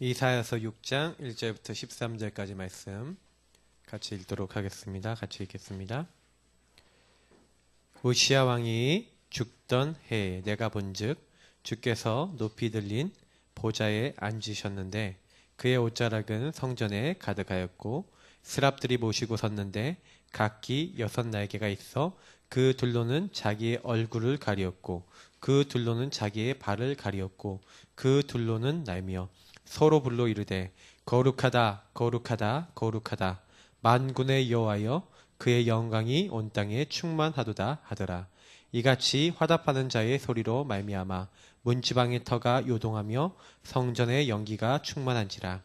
이사야서 6장 1절부터 13절까지 말씀 같이 읽도록 하겠습니다. 같이 읽겠습니다. 우시야 왕이 죽던 해에 내가 본즉 주께서 높이 들린 보좌에 앉으셨는데 그의 옷자락은 성전에 가득하였고 스랍들이 모시고 섰는데 각기 6날개가 있어 그 둘로는 자기의 얼굴을 가리었고 그 둘로는 자기의 발을 가리었고 그 둘로는 날며 서로 불러 이르되 거룩하다 거룩하다 거룩하다 만군의 여호와여 그의 영광이 온 땅에 충만하도다 하더라. 이같이 화답하는 자의 소리로 말미암아 문지방의 터가 요동하며 성전의 연기가 충만한지라.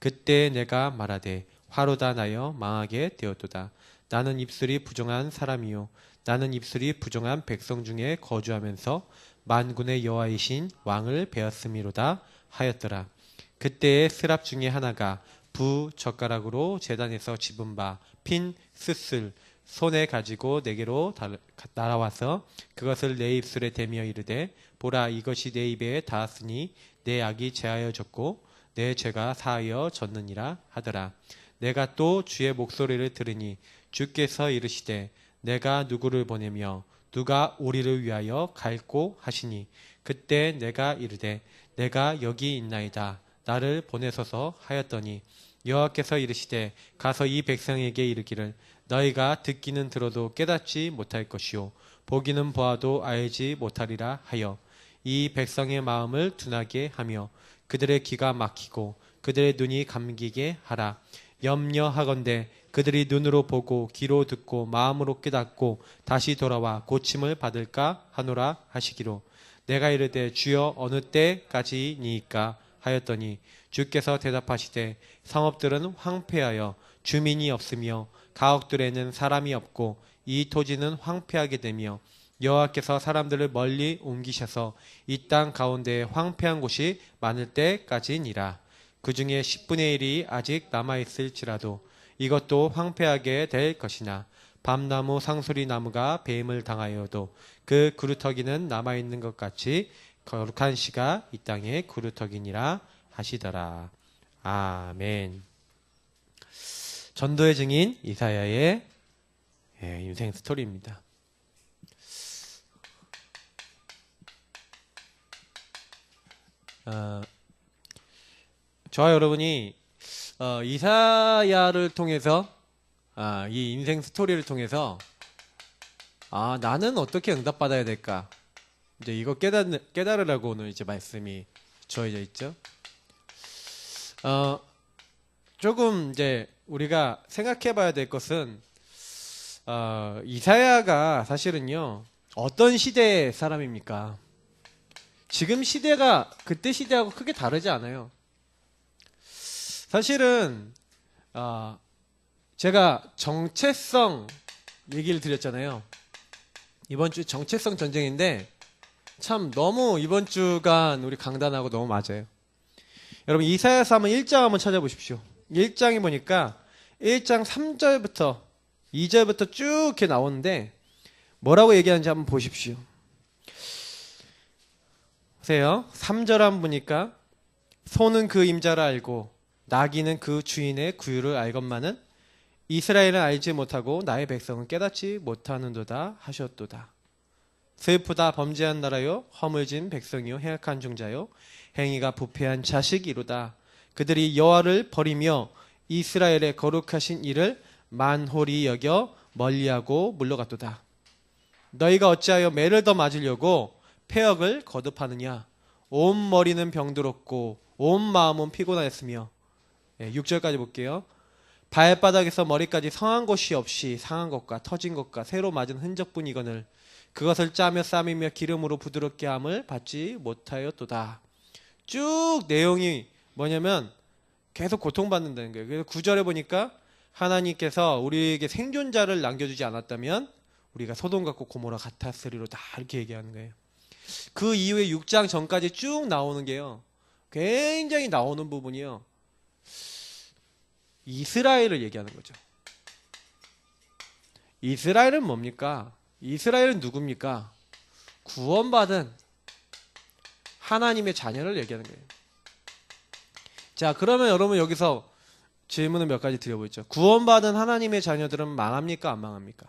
그때 내가 말하되 화로다 나여 망하게 되었도다. 나는 입술이 부정한 사람이요 나는 입술이 부정한 백성 중에 거주하면서 만군의 여호와이신 왕을 베었음이로다 하였더라. 그때의 스랍 중에 하나가 부 젓가락으로 제단에서 집은 바 핀 스슬 손에 가지고 내게로 날아와서 그것을 내 입술에 대며 이르되 보라 이것이 내 입에 닿았으니 내 악이 제하여졌고 내 죄가 사하여 졌느니라 하더라. 내가 또 주의 목소리를 들으니 주께서 이르시되 내가 누구를 보내며 누가 우리를 위하여 갈고 하시니 그때 내가 이르되 내가 여기 있나이다 나를 보내소서 하였더니 여호와께서 이르시되 가서 이 백성에게 이르기를 너희가 듣기는 들어도 깨닫지 못할 것이요 보기는 보아도 알지 못하리라 하여 이 백성의 마음을 둔하게 하며 그들의 귀가 막히고 그들의 눈이 감기게 하라. 염려하건대 그들이 눈으로 보고 귀로 듣고 마음으로 깨닫고 다시 돌아와 고침을 받을까 하노라 하시기로. 내가 이르되 주여 어느 때까지니이까 하였더니 주께서 대답하시되 성읍들은 황폐하여 주민이 없으며 가옥들에는 사람이 없고 이 토지는 황폐하게 되며 여호와께서 사람들을 멀리 옮기셔서 이 땅 가운데에 황폐한 곳이 많을 때까지니라. 그 중에 10분의 1이 아직 남아있을지라도 이것도 황폐하게 될 것이나 밤나무 상수리 나무가 배임을 당하여도 그 그루터기는 남아있는 것 같이 거룩한 씨가 이 땅에 그루터기니라 하시더라. 아멘. 전도의 증인 이사야의 인생 스토리입니다. 저와 여러분이 이사야를 통해서 이 인생 스토리를 통해서 나는 어떻게 응답받아야 될까? 이제 이거 깨달으라고 오늘 이제 말씀이 주어져 있죠. 조금 이제 우리가 생각해 봐야 될 것은, 이사야가 사실은요, 어떤 시대의 사람입니까? 지금 시대가 그때 시대하고 크게 다르지 않아요. 사실은, 제가 정체성 얘기를 드렸잖아요. 이번 주 정체성 전쟁인데, 참 너무 이번 주간 우리 강단하고 너무 맞아요. 여러분 이사야서 한번 1장 한번 찾아보십시오. 1장에 보니까 1장 3절부터 2절부터 쭉 이렇게 나오는데 뭐라고 얘기하는지 한번 보십시오. 보세요. 3절 한번 보니까 소는 그 임자를 알고 나귀는 그 주인의 구유를 알건만은 이스라엘은 알지 못하고 나의 백성은 깨닫지 못하는도다 하셨도다. 슬프다 범죄한 나라요 허물진 백성이요 행악한 종자요 행위가 부패한 자식이로다. 그들이 여호와를 버리며 이스라엘의 거룩하신 이를 만홀히 여겨 멀리하고 물러갔도다. 너희가 어찌하여 매를 더 맞으려고 폐역을 거듭하느냐. 온 머리는 병들었고 온 마음은 피곤하였으며 6절까지 볼게요. 발바닥에서 머리까지 성한 곳이 없이 상한 것과 터진 것과 새로 맞은 흔적뿐이거늘 그것을 짜며 싸매며 기름으로 부드럽게 함을 받지 못하였도다. 쭉 내용이 뭐냐면 계속 고통받는다는 거예요. 그래서 9절에 보니까 하나님께서 우리에게 생존자를 남겨주지 않았다면 우리가 소돔 같고 고모라 같았으리로다 이렇게 얘기하는 거예요. 그 이후에 6장 전까지 쭉 나오는 게요. 굉장히 나오는 부분이요. 이스라엘을 얘기하는 거죠. 이스라엘은 뭡니까? 이스라엘은 누굽니까? 구원받은 하나님의 자녀를 얘기하는 거예요. 자, 그러면 여러분 여기서 질문을 몇 가지 드려보죠. 구원받은 하나님의 자녀들은 망합니까? 안 망합니까?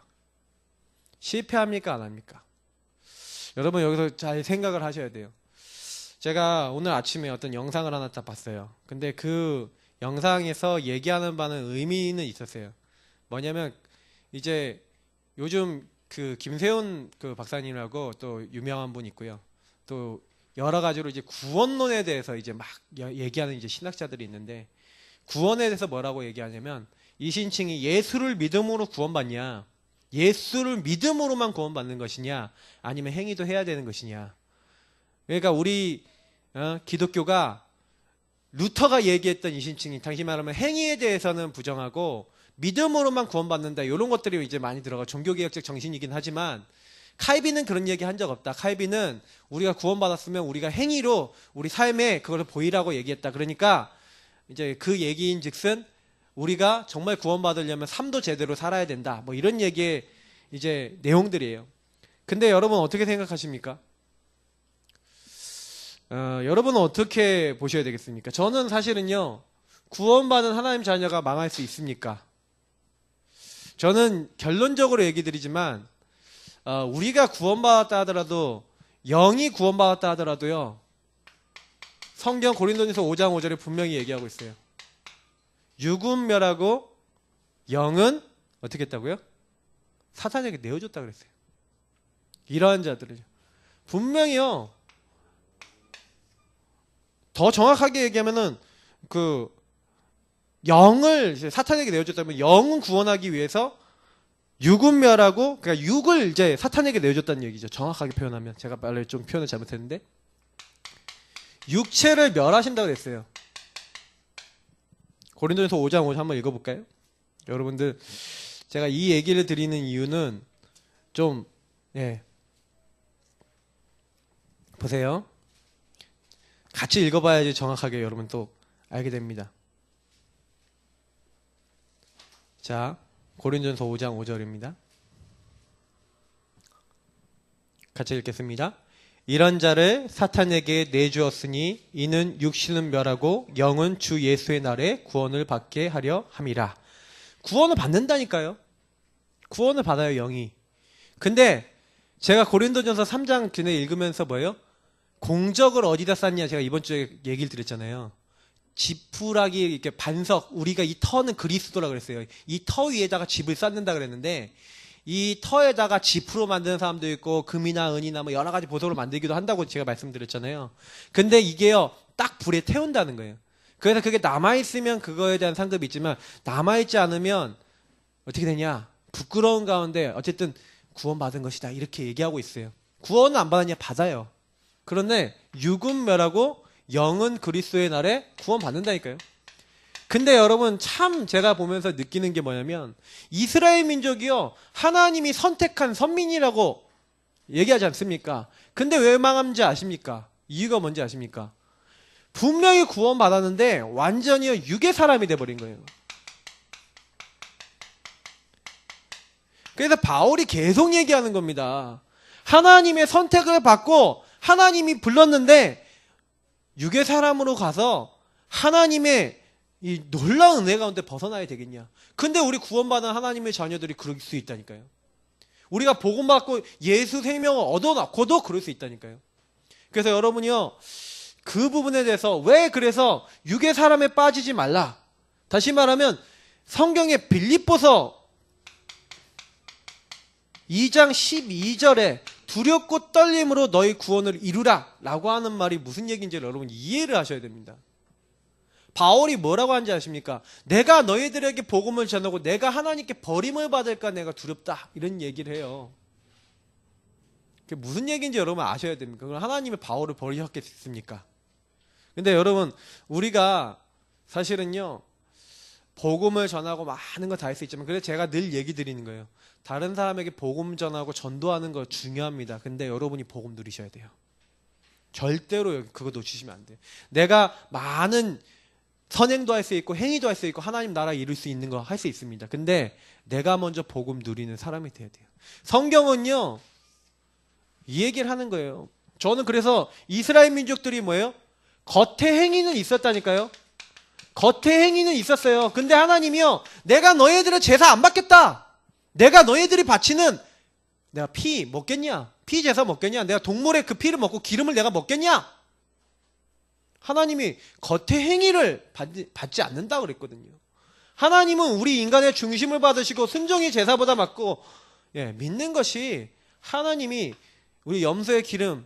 실패합니까? 안 합니까? 여러분 여기서 잘 생각을 하셔야 돼요. 제가 오늘 아침에 어떤 영상을 하나 딱 봤어요. 근데 그 영상에서 얘기하는 바는 의미는 있었어요. 뭐냐면 이제 요즘 그 김세훈 그 박사님이라고 또 유명한 분 있고요. 또 여러 가지로 이제 구원론에 대해서 이제 막 얘기하는 이제 신학자들이 있는데, 구원에 대해서 뭐라고 얘기하냐면 이 신칭이 예수를 믿음으로 구원받냐, 예수를 믿음으로만 구원받는 것이냐, 아니면 행위도 해야 되는 것이냐. 그러니까 우리 기독교가 루터가 얘기했던 이 신칭이 당시 말하면 행위에 대해서는 부정하고 믿음으로만 구원받는다, 이런 것들이 이제 많이 들어가 종교개혁적 정신이긴 하지만, 칼빈은 그런 얘기 한 적 없다. 칼빈은 우리가 구원받았으면 우리가 행위로 우리 삶에 그걸 보이라고 얘기했다. 그러니까 이제 그 얘기인 즉슨 우리가 정말 구원받으려면 삶도 제대로 살아야 된다, 뭐 이런 얘기의 이제 내용들이에요. 근데 여러분 어떻게 생각하십니까? 여러분은 어떻게 보셔야 되겠습니까? 저는 사실은요, 구원받은 하나님 자녀가 망할 수 있습니까? 저는 결론적으로 얘기 드리지만, 우리가 구원받았다 하더라도, 영이 구원받았다 하더라도요, 성경 고린도전서 5장 5절에 분명히 얘기하고 있어요. 육은 멸하고 영은 어떻게 했다고요? 사탄에게 내어줬다 그랬어요. 이러한 자들을요. 분명히요, 더 정확하게 얘기하면은 그 영을 이제 사탄에게 내어줬다면, 영은 구원하기 위해서 육은 멸하고, 그러니까 육을 이제 사탄에게 내어줬다는 얘기죠. 정확하게 표현하면. 제가 말을 좀 표현을 잘못했는데, 육체를 멸하신다고 그랬어요. 고린도전서 5장 5절 한번 읽어볼까요? 여러분들, 제가 이 얘기를 드리는 이유는 좀, 보세요. 같이 읽어봐야지 정확하게 여러분 또 알게 됩니다. 자, 고린도전서 5장 5절입니다. 같이 읽겠습니다. 이런 자를 사탄에게 내주었으니 이는 육신은 멸하고 영은 주 예수의 날에 구원을 받게 하려 함이라. 구원을 받는다니까요. 구원을 받아요, 영이. 근데 제가 고린도전서 3장 전에 읽으면서 뭐예요? 공적을 어디다 쌓냐, 제가 이번 주에 얘기를 드렸잖아요. 지푸라기 이렇게 반석, 우리가 이 터는 그리스도라 그랬어요. 이 터 위에다가 집을 쌓는다 그랬는데, 이 터에다가 지프로 만드는 사람도 있고 금이나 은이나 뭐 여러 가지 보석으로 만들기도 한다고 제가 말씀드렸잖아요. 근데 이게요, 딱 불에 태운다는 거예요. 그래서 그게 남아있으면 그거에 대한 상급이 있지만, 남아있지 않으면 어떻게 되냐, 부끄러운 가운데 어쨌든 구원받은 것이다, 이렇게 얘기하고 있어요. 구원은 안 받았냐? 받아요. 그런데 육은 멸하고 영은 그리스도의 날에 구원받는다니까요. 근데 여러분, 참 제가 보면서 느끼는 게 뭐냐면, 이스라엘 민족이요, 하나님이 선택한 선민이라고 얘기하지 않습니까? 근데 왜 망한지 아십니까? 이유가 뭔지 아십니까? 분명히 구원받았는데 완전히 육의 사람이 돼버린 거예요. 그래서 바울이 계속 얘기하는 겁니다. 하나님의 선택을 받고 하나님이 불렀는데 육의 사람으로 가서 하나님의 이 놀라운 은혜 가운데 벗어나야 되겠냐? 근데 우리 구원받은 하나님의 자녀들이 그럴 수 있다니까요. 우리가 복음받고 예수 생명을 얻어놓고도 그럴 수 있다니까요. 그래서 여러분이요, 그 부분에 대해서 왜 그래서 육의 사람에 빠지지 말라. 다시 말하면 성경의 빌립보서 2장 12절에 두렵고 떨림으로 너희 구원을 이루라 라고 하는 말이 무슨 얘기인지를 여러분 이해를 하셔야 됩니다. 바울이 뭐라고 하는지 아십니까? 내가 너희들에게 복음을 전하고 내가 하나님께 버림을 받을까 내가 두렵다, 이런 얘기를 해요. 그게 무슨 얘기인지 여러분 아셔야 됩니까? 그럼 하나님이 바울을 버리셨겠습니까? 근데 여러분, 우리가 사실은요, 복음을 전하고 많은 거 다 할 수 있지만, 그래서 제가 늘 얘기 드리는 거예요. 다른 사람에게 복음 전하고 전도하는 거 중요합니다. 근데 여러분이 복음 누리셔야 돼요. 절대로 그거 놓치시면 안 돼요. 내가 많은 선행도 할 수 있고 행위도 할 수 있고 하나님 나라 이룰 수 있는 거 할 수 있습니다. 근데 내가 먼저 복음 누리는 사람이 돼야 돼요. 성경은요, 이 얘기를 하는 거예요. 저는 그래서 이스라엘 민족들이 뭐예요? 겉에 행위는 있었다니까요. 겉의 행위는 있었어요. 근데 하나님이요, 내가 너희들의 제사 안 받겠다. 내가 너희들이 바치는, 내가 피 먹겠냐? 피 제사 먹겠냐? 내가 동물의 그 피를 먹고 기름을 내가 먹겠냐? 하나님이 겉의 행위를 받지 않는다 그랬거든요. 하나님은 우리 인간의 중심을 받으시고 순종이 제사보다 맞고, 믿는 것이 하나님이 우리 염소의 기름,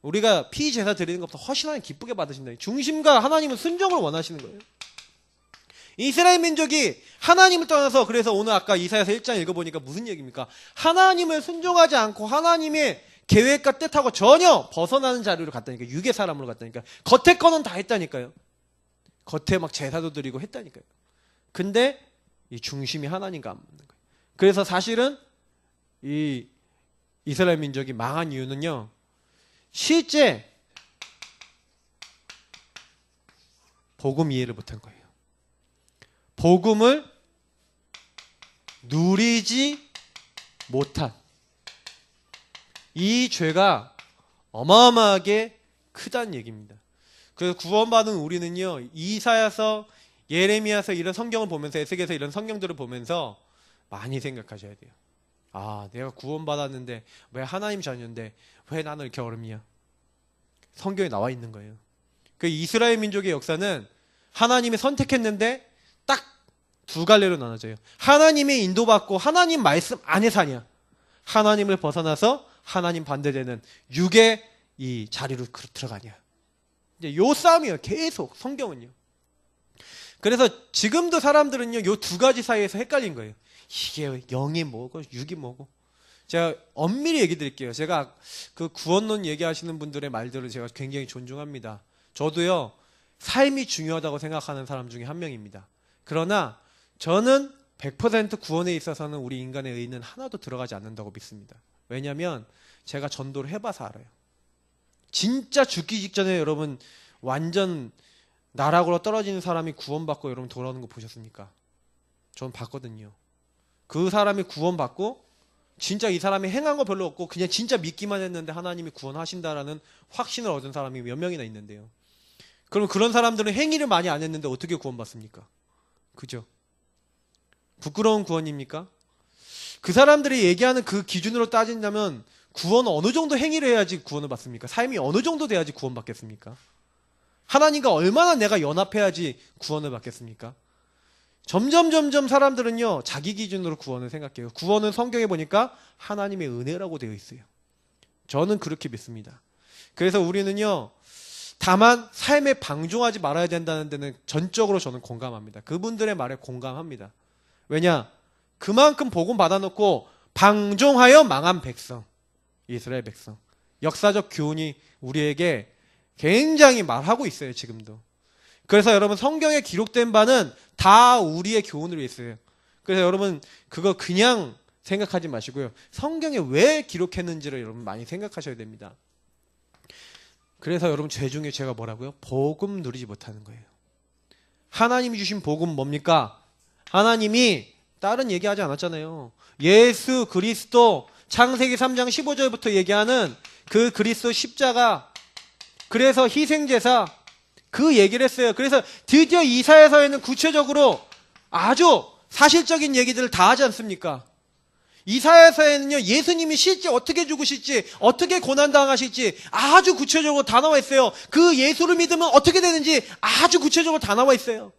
우리가 피 제사 드리는 것보다 훨씬 하나님 기쁘게 받으신다. 중심과 하나님은 순종을 원하시는 거예요. 이스라엘 민족이 하나님을 떠나서, 그래서 오늘 아까 이사야서 1장 읽어보니까 무슨 얘기입니까? 하나님을 순종하지 않고 하나님의 계획과 뜻하고 전혀 벗어나는 자리로 갔다니까. 육의 사람으로 갔다니까. 겉에 거는 다 했다니까요. 겉에 막 제사도 드리고 했다니까요. 근데 이 중심이 하나님과 안 맞는 거예요. 그래서 사실은 이 이스라엘 민족이 망한 이유는요, 실제 복음 이해를 못한 거예요. 복음을 누리지 못한 이 죄가 어마어마하게 크다는 얘기입니다. 그래서 구원받은 우리는요, 이사야서, 예레미야서 이런 성경을 보면서, 에스겔서 이런 성경들을 보면서 많이 생각하셔야 돼요. 아, 내가 구원받았는데 왜 하나님 자녀인데 왜 나는 이렇게 어렵냐? 성경에 나와 있는 거예요. 그 이스라엘 민족의 역사는 하나님이 선택했는데 딱 두 갈래로 나눠져요. 하나님의 인도받고 하나님 말씀 안에 사냐, 하나님을 벗어나서 하나님 반대되는 육의 이 자리로 들어가냐. 이제 요 싸움이에요. 계속 성경은요. 그래서 지금도 사람들은요, 요 두 가지 사이에서 헷갈린 거예요. 이게 영이 뭐고 육이 뭐고. 제가 엄밀히 얘기 드릴게요. 제가 그 구원론 얘기하시는 분들의 말들을 제가 굉장히 존중합니다. 저도요, 삶이 중요하다고 생각하는 사람 중에 한 명입니다. 그러나 저는 100% 구원에 있어서는 우리 인간의 의는 하나도 들어가지 않는다고 믿습니다. 왜냐하면 제가 전도를 해봐서 알아요. 진짜 죽기 직전에 여러분 완전 나락으로 떨어지는 사람이 구원받고 여러분 돌아오는 거 보셨습니까? 전 봤거든요. 그 사람이 구원받고 진짜 이 사람이 행한 거 별로 없고 그냥 진짜 믿기만 했는데 하나님이 구원하신다라는 확신을 얻은 사람이 몇 명이나 있는데요. 그럼 그런 사람들은 행위를 많이 안 했는데 어떻게 구원받습니까? 그죠? 부끄러운 구원입니까? 그 사람들이 얘기하는 그 기준으로 따진다면 구원은 어느 정도 행위를 해야지 구원을 받습니까? 삶이 어느 정도 돼야지 구원받겠습니까? 하나님과 얼마나 내가 연합해야지 구원을 받겠습니까? 점점 사람들은요, 자기 기준으로 구원을 생각해요. 구원은 성경에 보니까 하나님의 은혜라고 되어 있어요. 저는 그렇게 믿습니다. 그래서 우리는요, 다만 삶에 방종하지 말아야 된다는 데는 전적으로 저는 공감합니다. 그분들의 말에 공감합니다. 왜냐? 그만큼 복음 받아놓고 방종하여 망한 백성, 이스라엘 백성. 역사적 교훈이 우리에게 굉장히 말하고 있어요, 지금도. 그래서 여러분 성경에 기록된 바는 다 우리의 교훈으로 있어요. 그래서 여러분 그거 그냥 생각하지 마시고요. 성경에 왜 기록했는지를 여러분 많이 생각하셔야 됩니다. 그래서 여러분 죄 중에 죄가 뭐라고요? 복음 누리지 못하는 거예요. 하나님이 주신 복음 뭡니까? 하나님이 다른 얘기하지 않았잖아요. 예수 그리스도, 창세기 3장 15절부터 얘기하는 그 그리스도 십자가, 그래서 희생제사, 그 얘기를 했어요. 그래서 드디어 이사야서에는 구체적으로 아주 사실적인 얘기들을 다 하지 않습니까? 이사야서에는요, 예수님이 실제 어떻게 죽으실지, 어떻게 고난당하실지 아주 구체적으로 다 나와 있어요. 그 예수를 믿으면 어떻게 되는지 아주 구체적으로 다 나와 있어요.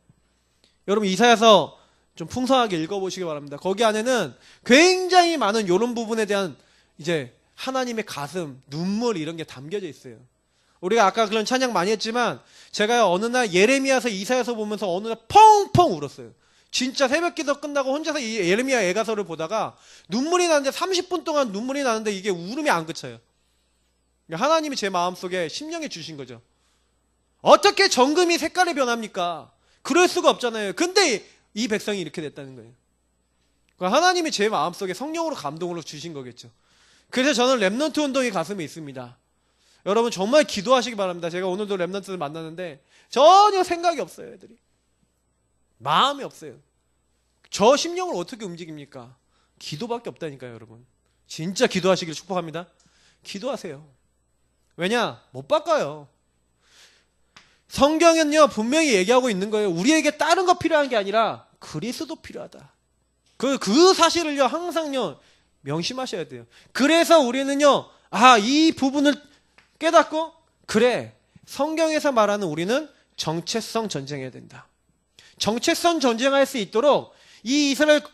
여러분 이사야서 좀 풍성하게 읽어보시기 바랍니다. 거기 안에는 굉장히 많은 이런 부분에 대한 이제 하나님의 가슴, 눈물 이런 게 담겨져 있어요. 우리가 아까 그런 찬양 많이 했지만 제가 어느 날 예레미야서, 이사야서 보면서 어느 날 펑펑 울었어요. 진짜 새벽기도 끝나고 혼자서 이 예레미야 애가서를 보다가 눈물이 나는데 30분 동안 눈물이 나는데 이게 울음이 안 그쳐요. 하나님이 제 마음속에 심령에 주신 거죠. 어떻게 정금이 색깔이 변합니까? 그럴 수가 없잖아요. 근데 이 백성이 이렇게 됐다는 거예요. 하나님이 제 마음속에 성령으로 감동으로 주신 거겠죠. 그래서 저는 렘넌트 운동이 가슴에 있습니다. 여러분 정말 기도하시기 바랍니다. 제가 오늘도 렘넌트를 만났는데 전혀 생각이 없어요. 애들이 마음이 없어요. 저 심령을 어떻게 움직입니까? 기도밖에 없다니까요. 여러분 진짜 기도하시길 축복합니다. 기도하세요. 왜냐? 못 바꿔요. 성경은요 분명히 얘기하고 있는 거예요. 우리에게 다른 거 필요한 게 아니라 그리스도 필요하다. 그 사실을요 항상요 명심하셔야 돼요. 그래서 우리는요 이 부분을 깨닫고 그래 성경에서 말하는 우리는 정체성 전쟁해야 된다. 정체성 전쟁할 수 있도록 이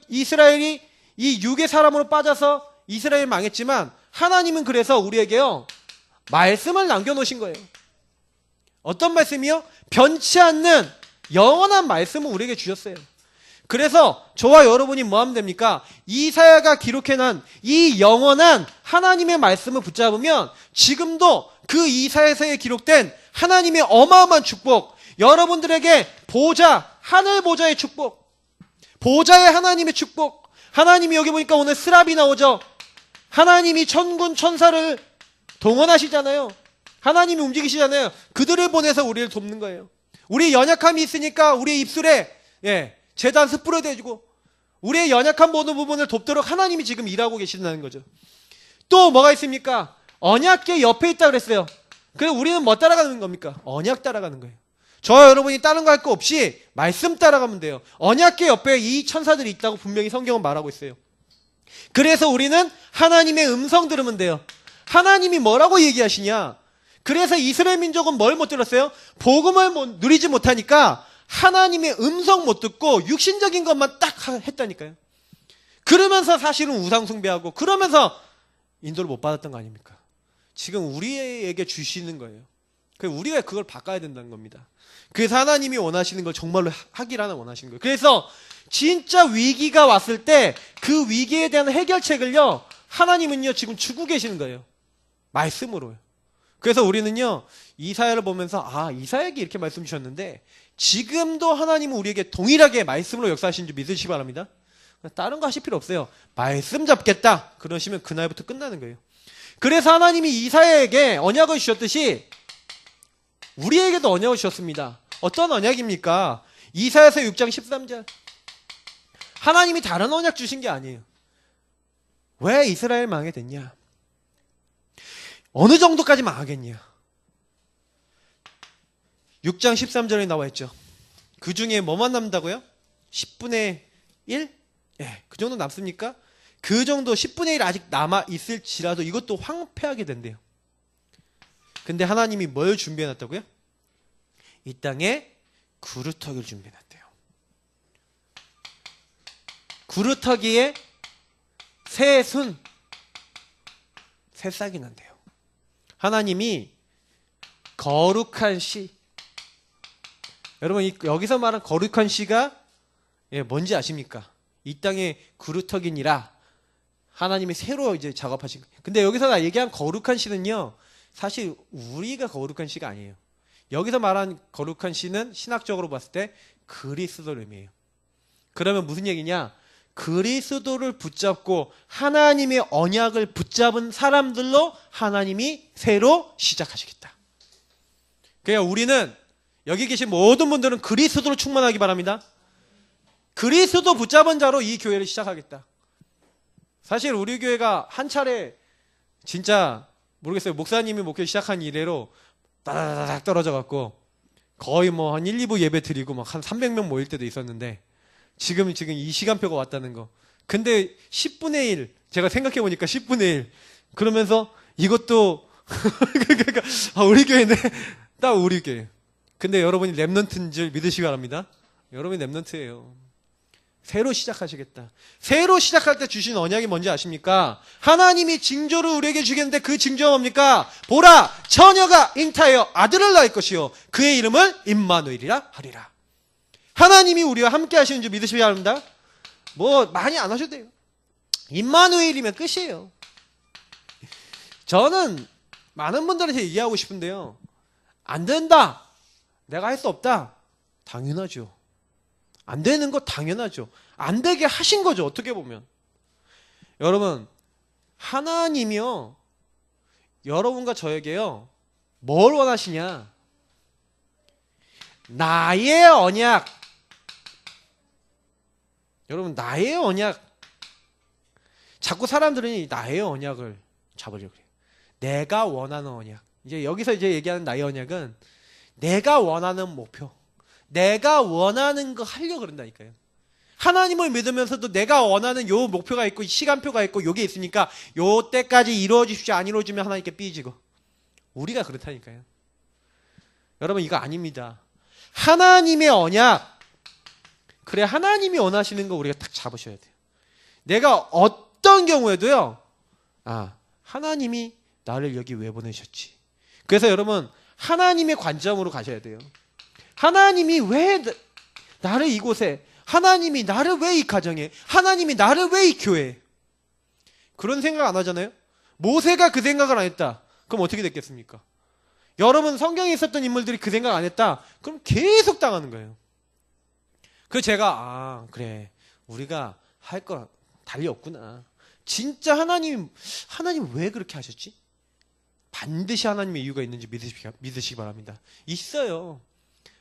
이스라엘이 이 육의 사람으로 빠져서 이스라엘 망했지만 하나님은 그래서 우리에게요 말씀을 남겨놓으신 거예요. 어떤 말씀이요? 변치 않는 영원한 말씀을 우리에게 주셨어요. 그래서 저와 여러분이 뭐 하면 됩니까? 이사야가 기록해놓은 이 영원한 하나님의 말씀을 붙잡으면 지금도 그 이사야서에 기록된 하나님의 어마어마한 축복, 여러분들에게 하늘 보좌의 축복, 보좌의 하나님의 축복, 하나님이 여기 보니까 오늘 스랍이 나오죠. 하나님이 천군 천사를 동원하시잖아요. 하나님이 움직이시잖아요. 그들을 보내서 우리를 돕는 거예요. 우리 연약함이 있으니까 우리의 입술에 제단 숯불을 대주고 우리의 연약한 모든 부분을 돕도록 하나님이 지금 일하고 계신다는 거죠. 또 뭐가 있습니까? 언약궤 옆에 있다고 그랬어요. 그래서 우리는 뭐 따라가는 겁니까? 언약 따라가는 거예요. 저와 여러분이 다른 거 할 거 없이 말씀 따라가면 돼요. 언약궤 옆에 이 천사들이 있다고 분명히 성경은 말하고 있어요. 그래서 우리는 하나님의 음성 들으면 돼요. 하나님이 뭐라고 얘기하시냐? 그래서 이스라엘 민족은 뭘 못 들었어요? 복음을 누리지 못하니까 하나님의 음성 못 듣고 육신적인 것만 딱 했다니까요. 그러면서 사실은 우상 숭배하고 그러면서 인도를 못 받았던 거 아닙니까? 지금 우리에게 주시는 거예요. 우리가 그걸 바꿔야 된다는 겁니다. 그래서 하나님이 원하시는 걸 정말로 하기를 원하시는 거예요. 그래서 진짜 위기가 왔을 때 그 위기에 대한 해결책을요 하나님은요 지금 주고 계시는 거예요. 말씀으로요. 그래서 우리는요 이사야를 보면서 이사야에게 이렇게 말씀 주셨는데 지금도 하나님은 우리에게 동일하게 말씀으로 역사하시는 줄 믿으시기 바랍니다. 다른 거 하실 필요 없어요. 말씀 잡겠다 그러시면 그날부터 끝나는 거예요. 그래서 하나님이 이사야에게 언약을 주셨듯이 우리에게도 언약을 주셨습니다. 어떤 언약입니까? 이사야서 6장 13절. 하나님이 다른 언약 주신 게 아니에요. 왜 이스라엘 망하게 됐냐? 어느 정도까지 망하겠냐? 6장 13절에 나와 있죠. 그 중에 뭐만 남다고요? 10분의 1? 그 정도 남습니까? 그 정도 10분의 1 아직 남아있을지라도 이것도 황폐하게 된대요. 근데 하나님이 뭘 준비해놨다고요? 이 땅에 구루터기를 준비해놨대요. 구루터기에 새싹이 난대요. 하나님이 거룩한 씨, 여러분 여기서 말한 거룩한 씨가 뭔지 아십니까? 이 땅에 구루터기니라 하나님이 새로 이제 작업하신 거예요. 근데 여기서 나 얘기한 거룩한 씨는요 사실 우리가 거룩한 씨가 아니에요. 여기서 말한 거룩한 씨는 신학적으로 봤을 때 그리스도를 의미해요. 그러면 무슨 얘기냐? 그리스도를 붙잡고 하나님의 언약을 붙잡은 사람들로 하나님이 새로 시작하시겠다. 그러니까 우리는 여기 계신 모든 분들은 그리스도로 충만하기 바랍니다. 그리스도 붙잡은 자로 이 교회를 시작하겠다. 사실 우리 교회가 한 차례 진짜 모르겠어요. 목사님이 목회 시작한 이래로 따다다닥 떨어져 갖고 거의 한 1, 2부 예배 드리고 한 300명 모일 때도 있었는데 지금 이 시간표가 왔다는 거. 근데 10분의 1 제가 생각해 보니까 10분의 1 그러면서 이것도 그러니까 우리 교회네. 딱 우리 교회. 근데 여러분이 랩넌트인 줄 믿으시기 바랍니다. 여러분이 랩넌트예요. 새로 시작하시겠다. 새로 시작할 때 주신 언약이 뭔지 아십니까? 하나님이 징조를 우리에게 주겠는데 그 징조가 뭡니까? 보라, 처녀가 잉타하여 아들을 낳을 것이요 그의 이름을 임마누엘이라 하리라. 하나님이 우리와 함께 하시는 줄 믿으시기 바랍니다. 많이 안 하셔도 돼요. 임마누엘이면 끝이에요. 저는 많은 분들한테 얘기하고 싶은데요. 안 된다. 내가 할 수 없다. 당연하죠. 안 되는 거 당연하죠. 안 되게 하신 거죠. 어떻게 보면. 여러분, 하나님이요. 여러분과 저에게요. 뭘 원하시냐? 나의 언약. 여러분, 나의 언약. 자꾸 사람들은 나의 언약을 잡으려고 해요. 내가 원하는 언약. 여기서 얘기하는 나의 언약은 내가 원하는 목표, 내가 원하는 거 하려고 그런다니까요. 하나님을 믿으면서도 내가 원하는 요 목표가 있고 시간표가 있고 요게 있으니까 요 때까지 이루어지십시오. 안 이루어지면 하나님께 삐지고. 우리가 그렇다니까요. 여러분 이거 아닙니다. 하나님의 언약, 그래 하나님이 원하시는 거 우리가 딱 잡으셔야 돼요. 내가 어떤 경우에도요, 하나님이 나를 여기 왜 보내셨지? 그래서 여러분 하나님의 관점으로 가셔야 돼요. 하나님이 왜 나를 이곳에, 하나님이 나를 왜 이 가정에, 하나님이 나를 왜 이 교회에, 그런 생각 안 하잖아요. 모세가 그 생각을 안 했다. 그럼 어떻게 됐겠습니까? 여러분 성경에 있었던 인물들이 그 생각 안 했다. 그럼 계속 당하는 거예요. 그래서 제가 그래 우리가 할 거 달리 없구나. 진짜 하나님 왜 그렇게 하셨지? 반드시 하나님의 이유가 있는지 믿으시기 바랍니다. 있어요.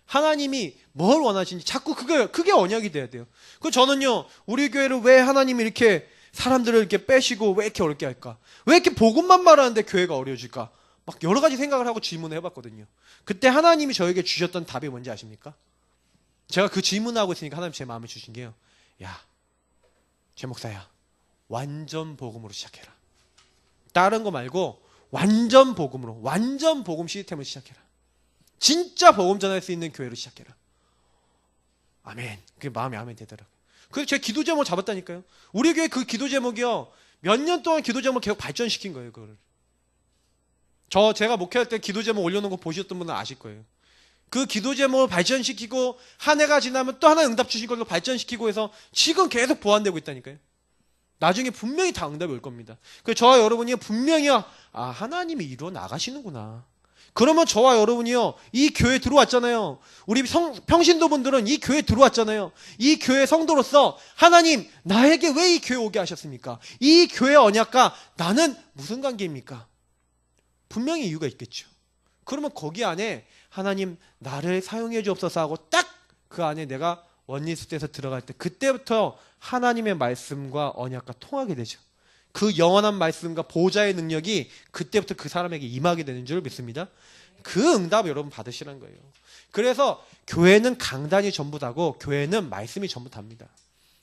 하나님이 뭘 원하시는지 자꾸 그게 언약이 돼야 돼요. 그 저는요, 우리 교회를 왜 하나님이 이렇게 사람들을 이렇게 빼시고 왜 이렇게 어렵게 할까? 왜 이렇게 복음만 말하는데 교회가 어려워질까? 막 여러 가지 생각을 하고 질문을 해봤거든요. 그때 하나님이 저에게 주셨던 답이 뭔지 아십니까? 제가 그 질문하고 있으니까 하나님 제 마음에 주신 게요. 야, 제 목사야, 완전 복음으로 시작해라. 다른 거 말고 완전 복음으로, 완전 복음 시스템을 시작해라. 진짜 복음 전할 수 있는 교회로 시작해라. 아멘. 그게 마음이 아멘 되더라고요. 그래서 제 기도 제목 잡았다니까요. 우리 교회 그 기도 제목이요, 몇 년 동안 기도 제목을 계속 발전시킨 거예요. 그거를. 제가 목회할 때 기도 제목 올려놓은 거 보셨던 분은 아실 거예요. 그 기도 제목을 발전시키고 한 해가 지나면 또 하나 응답 주신 걸로 발전시키고 해서 지금 계속 보완되고 있다니까요. 나중에 분명히 다 응답이 올 겁니다. 그래서 저와 여러분이 분명히요, 하나님이 이루어 나가시는구나. 그러면 저와 여러분이요, 이 교회에 들어왔잖아요. 우리 평신도분들은 이 교회에 들어왔잖아요. 이 교회 성도로서 하나님 나에게 왜 이 교회 오게 하셨습니까? 이 교회 언약과 나는 무슨 관계입니까? 분명히 이유가 있겠죠. 그러면 거기 안에 하나님 나를 사용해 주옵소서 하고 딱 그 안에 내가 원리스트에서 들어갈 때 그때부터 하나님의 말씀과 언약과 통하게 되죠. 그 영원한 말씀과 보좌의 능력이 그때부터 그 사람에게 임하게 되는 줄 믿습니다. 그 응답 여러분 받으시란 거예요. 그래서 교회는 강단이 전부 다고 교회는 말씀이 전부 답니다.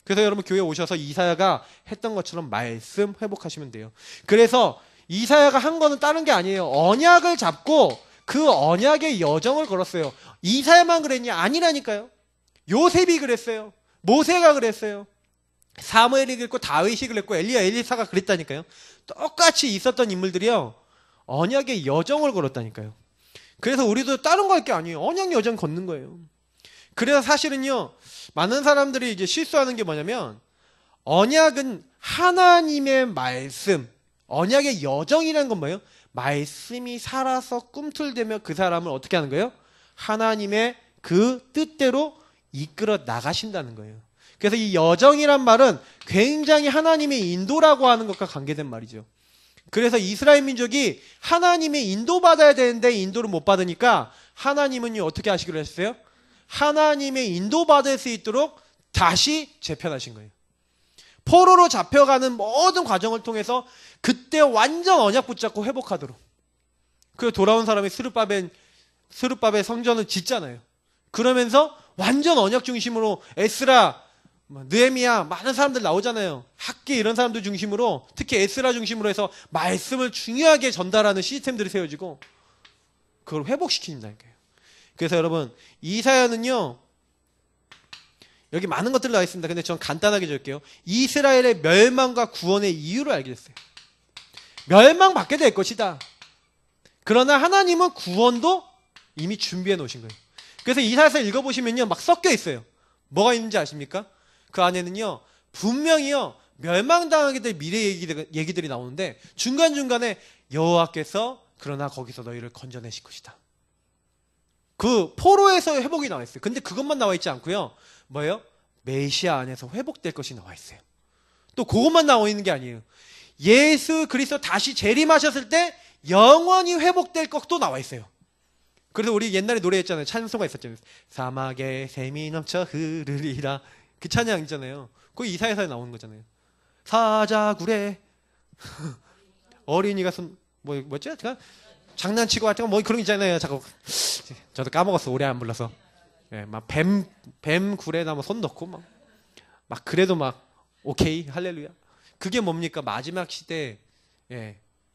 그래서 여러분 교회 오셔서 이사야가 했던 것처럼 말씀 회복하시면 돼요. 그래서 이사야가 한 거는 다른 게 아니에요. 언약을 잡고 그 언약의 여정을 걸었어요. 이사야만 그랬냐? 아니라니까요. 요셉이 그랬어요. 모세가 그랬어요. 사무엘이 그랬고 다윗이 그랬고 엘리사가 그랬다니까요. 똑같이 있었던 인물들이요, 언약의 여정을 걸었다니까요. 그래서 우리도 다른 거 할 게 아니에요. 언약 여정 걷는 거예요. 그래서 사실은요, 많은 사람들이 이제 실수하는 게 뭐냐면, 언약은 하나님의 말씀, 언약의 여정이라는 건 뭐예요? 말씀이 살아서 꿈틀대며 그 사람을 어떻게 하는 거예요? 하나님의 그 뜻대로 이끌어 나가신다는 거예요. 그래서 이 여정이란 말은 굉장히 하나님의 인도라고 하는 것과 관계된 말이죠. 그래서 이스라엘 민족이 하나님의 인도받아야 되는데 인도를 못 받으니까 하나님은요, 어떻게 하시기로 했어요? 하나님의 인도받을 수 있도록 다시 재편하신 거예요. 포로로 잡혀가는 모든 과정을 통해서 그때 완전 언약 붙잡고 회복하도록. 그리고 돌아온 사람이 스룹바벨 성전을 짓잖아요. 그러면서 완전 언약 중심으로 에스라, 느헤미야, 많은 사람들 나오잖아요. 학계 이런 사람들 중심으로, 특히 에스라 중심으로 해서 말씀을 중요하게 전달하는 시스템들이 세워지고 그걸 회복시킨다니까요. 그래서 여러분 이사야는요, 여기 많은 것들 나와 있습니다. 근데 전 간단하게 적을게요. 이스라엘의 멸망과 구원의 이유를 알게 됐어요. 멸망받게 될 것이다. 그러나 하나님은 구원도 이미 준비해 놓으신 거예요. 그래서 이사야서 읽어보시면요, 막 섞여 있어요. 뭐가 있는지 아십니까? 그 안에는요, 분명히요, 멸망당하게 될 미래 얘기들이 나오는데 중간중간에 여호와께서 그러나 거기서 너희를 건져내실 것이다. 그 포로에서 회복이 나와 있어요. 근데 그것만 나와 있지 않고요. 뭐예요? 메시아 안에서 회복될 것이 나와 있어요. 또 그것만 나와 있는 게 아니에요. 예수 그리스도 다시 재림하셨을 때 영원히 회복될 것도 나와 있어요. 그래서 우리 옛날에 노래했잖아요. 찬송가 있었잖아요. 사막에 샘이 넘쳐 흐르리라. 그 찬양 있잖아요. 그거 이사야서에 나오는 거잖아요. 사자굴에 어린이가 뭐였죠? 장난치고 하여튼 뭐 그런 거 있잖아요. 자꾸 저도 까먹었어. 오래 안 불러서. 예, 막 뱀 굴에다 뭐 손 넣고 막 그래도 막 오케이 할렐루야. 그게 뭡니까? 마지막 시대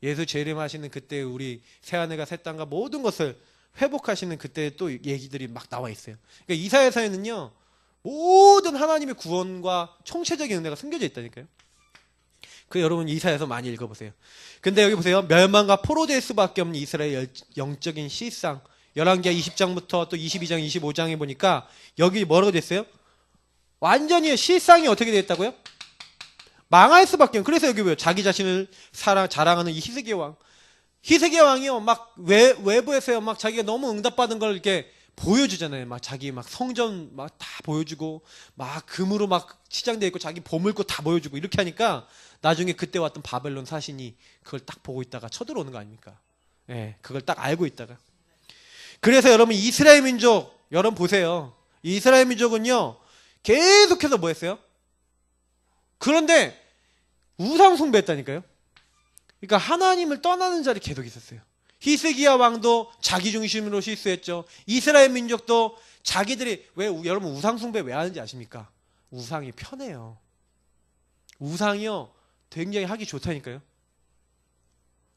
예수 재림하시는 그때 우리 새하늘과 새 땅과 모든 것을 회복하시는 그때 또 얘기들이 막 나와 있어요. 그러니까 이사야서에는요 모든 하나님의 구원과 총체적인 은혜가 숨겨져 있다니까요. 그 여러분 이사야서 많이 읽어보세요. 근데 여기 보세요. 멸망과 포로될 수밖에 없는 이스라엘 영적인 실상. 열왕기하 20장부터 또 22장, 25장에 보니까 여기 뭐라고 됐어요? 완전히 실상이 어떻게 됐다고요? 망할 수밖에 없는. 그래서 여기 왜요? 자기 자신을 자랑하는 이 히스기야 왕. 히스기야 왕이요 막 외부에서요 막 자기가 너무 응답받은 걸 이렇게 보여주잖아요. 막 자기 막 성전 막 다 보여주고 막 금으로 막 치장되어 있고 자기 보물꽃 다 보여주고 이렇게 하니까 나중에 그때 왔던 바벨론 사신이 그걸 딱 보고 있다가 쳐들어오는 거 아닙니까? 예, 그걸 딱 알고 있다가. 그래서 여러분 이스라엘 민족 여러분 보세요. 이스라엘 민족은요 계속해서 뭐 했어요? 그런데 우상 숭배했다니까요. 그러니까 하나님을 떠나는 자리 계속 있었어요. 히스기야 왕도 자기 중심으로 실수했죠. 이스라엘 민족도 자기들이 왜 여러분 우상 숭배 왜 하는지 아십니까? 우상이 편해요. 우상이요 굉장히 하기 좋다니까요.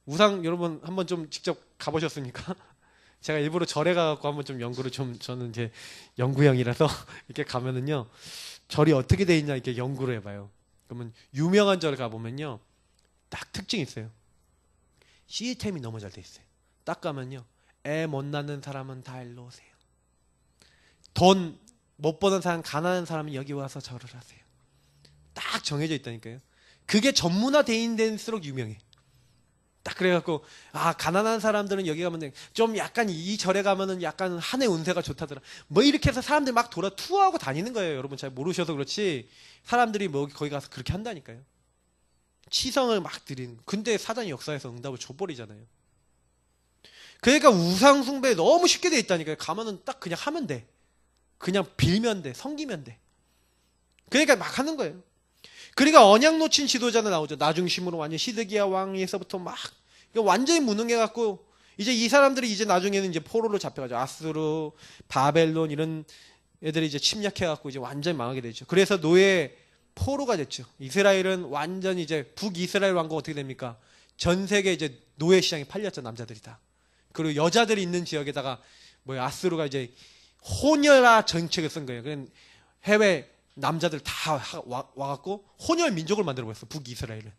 우상 여러분 한번 좀 직접 가보셨습니까? 제가 일부러 절에 가갖고 한번 좀 연구를 좀 저는 이제 연구형이라서 이렇게 가면은요 절이 어떻게 돼 있냐 이렇게 연구를 해봐요. 그러면 유명한 절 가보면요 딱 특징이 있어요. 시스템이 너무 잘 돼 있어요. 딱 가면요 애 못 낳는 사람은 다 일로 오세요. 돈 못 버는 사람 가난한 사람은 여기 와서 절을 하세요. 딱 정해져 있다니까요. 그게 전문화 대인될수록 유명해. 딱 그래갖고 가난한 사람들은 여기 가면 좀 약간 이 절에 가면은 약간 한 해 운세가 좋다더라. 뭐 이렇게 해서 사람들이 막 돌아 투어하고 다니는 거예요. 여러분 잘 모르셔서 그렇지 사람들이 뭐 거기 가서 그렇게 한다니까요. 치성을 막 드리는. 근데 사단이 역사에서 응답을 줘버리잖아요. 그러니까 우상 숭배 너무 쉽게 돼 있다니까요. 가면은 딱 그냥 하면 돼. 그냥 빌면 돼. 섬기면 돼. 그러니까 막 하는 거예요. 그러니까 언약 놓친 지도자는 나오죠. 나 중심으로 완전 히스기야 왕에서부터 막 완전히 무능해갖고 이제 이 사람들이 이제 나중에는 이제 포로로 잡혀가죠. 아수르, 바벨론 이런 애들이 이제 침략해갖고 이제 완전히 망하게 되죠. 그래서 노예 포로가 됐죠. 이스라엘은 완전히 이제 북이스라엘 왕국 어떻게 됩니까? 전 세계 이제 노예 시장에 팔렸죠. 남자들이 다. 그리고 여자들이 있는 지역에다가 아수르가 이제 혼혈화 정책을 쓴 거예요. 그냥 해외 남자들 다 와갖고 혼혈 민족을 만들어버렸어. 북이스라엘은.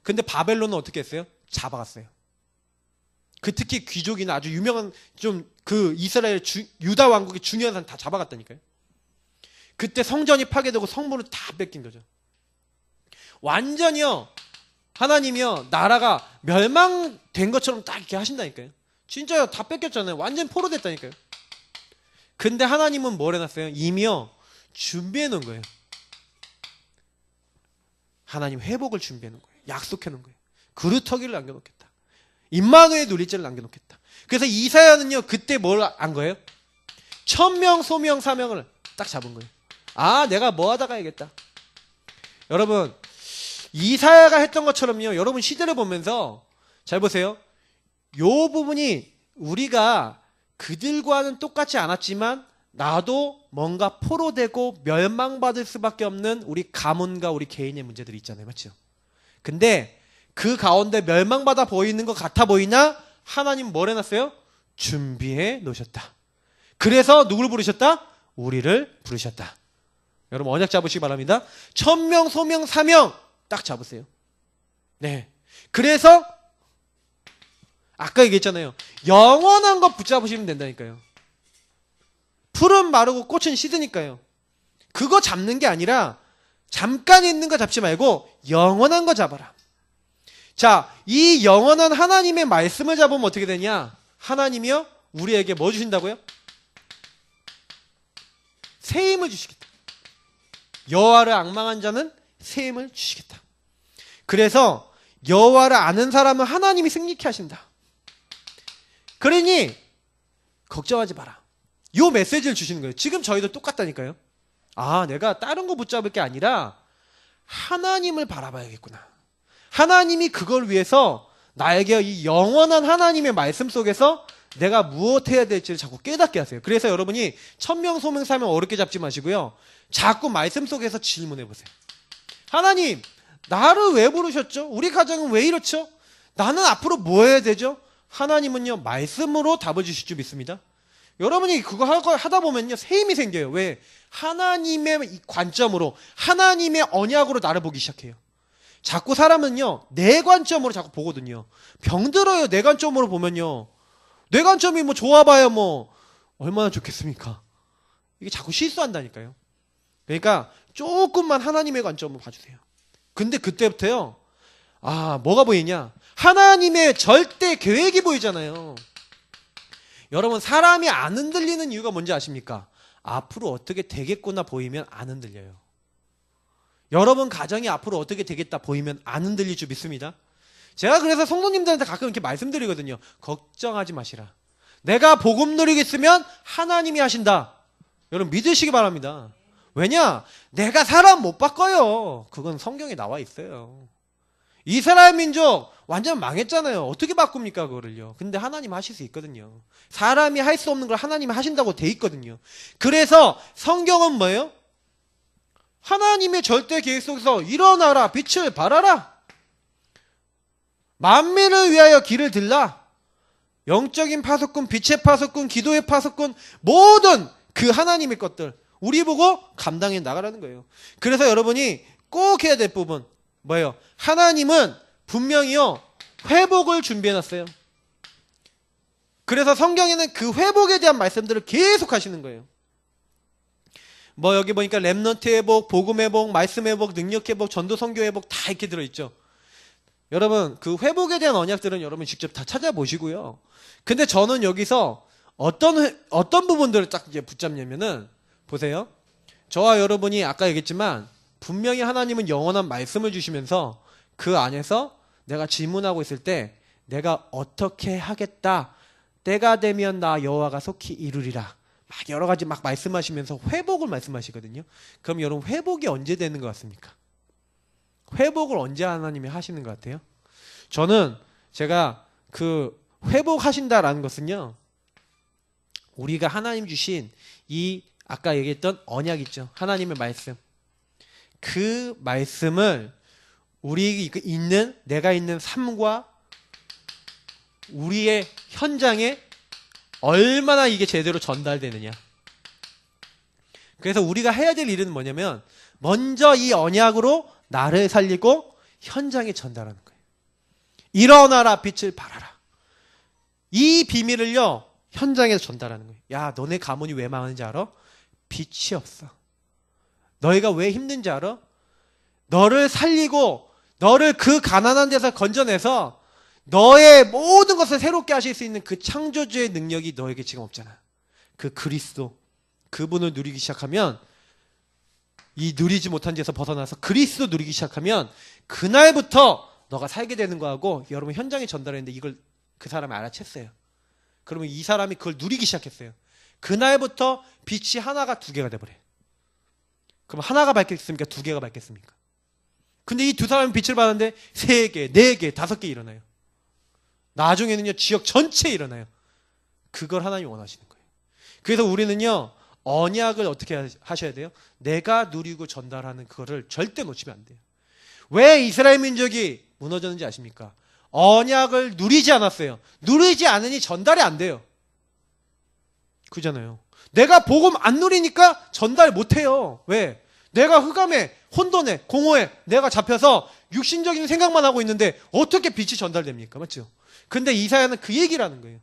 근데 바벨론은 어떻게 했어요? 잡아갔어요. 그 특히 귀족이나 아주 유명한 좀 그 이스라엘 유다 왕국의 중요한 사람 다 잡아갔다니까요. 그때 성전이 파괴되고 성문을 다 뺏긴 거죠. 완전히요 하나님이요 나라가 멸망된 것처럼 딱 이렇게 하신다니까요. 진짜요 다 뺏겼잖아요. 완전 포로됐다니까요. 근데 하나님은 뭘 해놨어요? 이미요 준비해 놓은 거예요. 하나님 회복을 준비해 놓은 거예요. 약속해 놓은 거예요. 그루터기를 남겨놓겠다. 임마누엘 누리째를 남겨놓겠다. 그래서 이사야는요 그때 뭘 안 거예요? 천명 소명 사명을 딱 잡은 거예요. 내가 뭐 하다 가야겠다. 여러분 이사야가 했던 것처럼요 여러분 시대를 보면서 잘 보세요. 요 부분이 우리가 그들과는 똑같지 않았지만 나도 뭔가 포로되고 멸망받을 수밖에 없는 우리 가문과 우리 개인의 문제들이 있잖아요. 맞죠? 근데 그 가운데 멸망받아 보이는 것 같아 보이나 하나님 뭘 해놨어요? 준비해 놓으셨다. 그래서 누구를 부르셨다? 우리를 부르셨다. 여러분 언약 잡으시기 바랍니다. 천명 소명 사명 딱 잡으세요. 네. 그래서 아까 얘기했잖아요. 영원한 거 붙잡으시면 된다니까요. 풀은 마르고 꽃은 시드니까요. 그거 잡는 게 아니라 잠깐 있는 거 잡지 말고 영원한 거 잡아라. 자, 이 영원한 하나님의 말씀을 잡으면 어떻게 되냐? 하나님이요 우리에게 뭐 주신다고요? 새 힘을 주시겠다. 여호와를 앙망한 자는 새 힘을 주시겠다. 그래서 여호와를 아는 사람은 하나님이 승리케 하신다. 그러니 걱정하지 마라. 요 메시지를 주시는 거예요. 지금 저희도 똑같다니까요. 내가 다른 거 붙잡을 게 아니라 하나님을 바라봐야겠구나. 하나님이 그걸 위해서 나에게 이 영원한 하나님의 말씀 속에서 내가 무엇 해야 될지를 자꾸 깨닫게 하세요. 그래서 여러분이 천명소명사면 어렵게 잡지 마시고요. 자꾸 말씀 속에서 질문해 보세요. 하나님, 나를 왜 부르셨죠? 우리 가정은 왜 이렇죠? 나는 앞으로 뭐 해야 되죠? 하나님은요, 말씀으로 답을 주실 줄 믿습니다. 여러분이 그거 하다 보면요, 새 힘이 생겨요. 왜? 하나님의 관점으로, 하나님의 언약으로 나를 보기 시작해요. 자꾸 사람은요, 내 관점으로 자꾸 보거든요. 병들어요, 내 관점으로 보면요. 내 관점이 뭐 좋아봐야 뭐, 얼마나 좋겠습니까? 이게 자꾸 실수한다니까요. 그러니까 조금만 하나님의 관점으로 봐주세요. 근데 그때부터요, 뭐가 보이냐? 하나님의 절대 계획이 보이잖아요. 여러분, 사람이 안 흔들리는 이유가 뭔지 아십니까? 앞으로 어떻게 되겠구나 보이면 안 흔들려요. 여러분 가정이 앞으로 어떻게 되겠다 보이면 안 흔들릴 줄 믿습니다. 제가 그래서 성도님들한테 가끔 이렇게 말씀드리거든요. 걱정하지 마시라. 내가 복음 누리고 있으면 하나님이 하신다. 여러분 믿으시기 바랍니다. 왜냐? 내가 사람 못 바꿔요. 그건 성경에 나와 있어요. 이스라엘 민족 완전 망했잖아요. 어떻게 바꿉니까 그거를요. 근데 하나님 하실 수 있거든요. 사람이 할 수 없는 걸 하나님이 하신다고 돼 있거든요. 그래서 성경은 뭐예요? 하나님의 절대 계획 속에서 일어나라, 빛을 발하라, 만민을 위하여 길을 들라. 영적인 파수꾼, 빛의 파수꾼, 기도의 파수꾼, 모든 그 하나님의 것들 우리 보고 감당해 나가라는 거예요. 그래서 여러분이 꼭 해야 될 부분 뭐예요? 하나님은 분명히요, 회복을 준비해놨어요. 그래서 성경에는 그 회복에 대한 말씀들을 계속 하시는 거예요. 뭐 여기 보니까 렘넌트 회복, 복음 회복, 말씀 회복, 능력 회복, 전도 선교 회복 다 이렇게 들어있죠. 여러분 그 회복에 대한 언약들은 여러분 직접 다 찾아보시고요. 근데 저는 여기서 어떤 부분들을 딱 이제 붙잡냐면은 보세요. 저와 여러분이 아까 얘기했지만 분명히 하나님은 영원한 말씀을 주시면서 그 안에서 내가 질문하고 있을 때 내가 어떻게 하겠다, 때가 되면 나 여호와가 속히 이루리라, 막 여러 가지 막 말씀하시면서 회복을 말씀하시거든요. 그럼 여러분 회복이 언제 되는 것 같습니까? 회복을 언제 하나님이 하시는 것 같아요? 저는 제가 그 회복하신다라는 것은요, 우리가 하나님 주신 이 아까 얘기했던 언약 있죠. 하나님의 말씀. 그 말씀을 우리 있는 내가 있는 삶과 우리의 현장에 얼마나 이게 제대로 전달되느냐. 그래서 우리가 해야 될 일은 뭐냐면 먼저 이 언약으로 나를 살리고 현장에 전달하는 거예요. 일어나라, 빛을 발하라. 이 비밀을요 현장에서 전달하는 거예요. 야, 너네 가문이 왜 망하는지 알아? 빛이 없어. 너희가 왜 힘든지 알아? 너를 살리고 너를 그 가난한 데서 건져내서 너의 모든 것을 새롭게 하실 수 있는 그 창조주의 능력이 너에게 지금 없잖아. 그 그리스도, 그분을 누리기 시작하면, 이 누리지 못한 데서 벗어나서 그리스도 누리기 시작하면 그날부터 너가 살게 되는 거하고, 여러분 현장에 전달했는데 이걸 그 사람이 알아챘어요. 그러면 이 사람이 그걸 누리기 시작했어요. 그날부터 빛이 하나가 두 개가 돼버려요. 그럼 하나가 밝겠습니까? 두 개가 밝겠습니까? 근데 이 두 사람이 빛을 받았는데 세 개, 네 개, 다섯 개 일어나요. 나중에는요 지역 전체에 일어나요. 그걸 하나님이 원하시는 거예요. 그래서 우리는요 언약을 어떻게 하셔야 돼요? 내가 누리고 전달하는 그거를 절대 놓치면 안 돼요. 왜 이스라엘 민족이 무너졌는지 아십니까? 언약을 누리지 않았어요. 누리지 않으니 전달이 안 돼요. 그잖아요. 내가 복음 안 누리니까 전달 못해요. 왜? 내가 흑암에, 혼돈에, 공허에 내가 잡혀서 육신적인 생각만 하고 있는데 어떻게 빛이 전달됩니까? 맞죠? 근데 이사야는 그 얘기를 하는 거예요.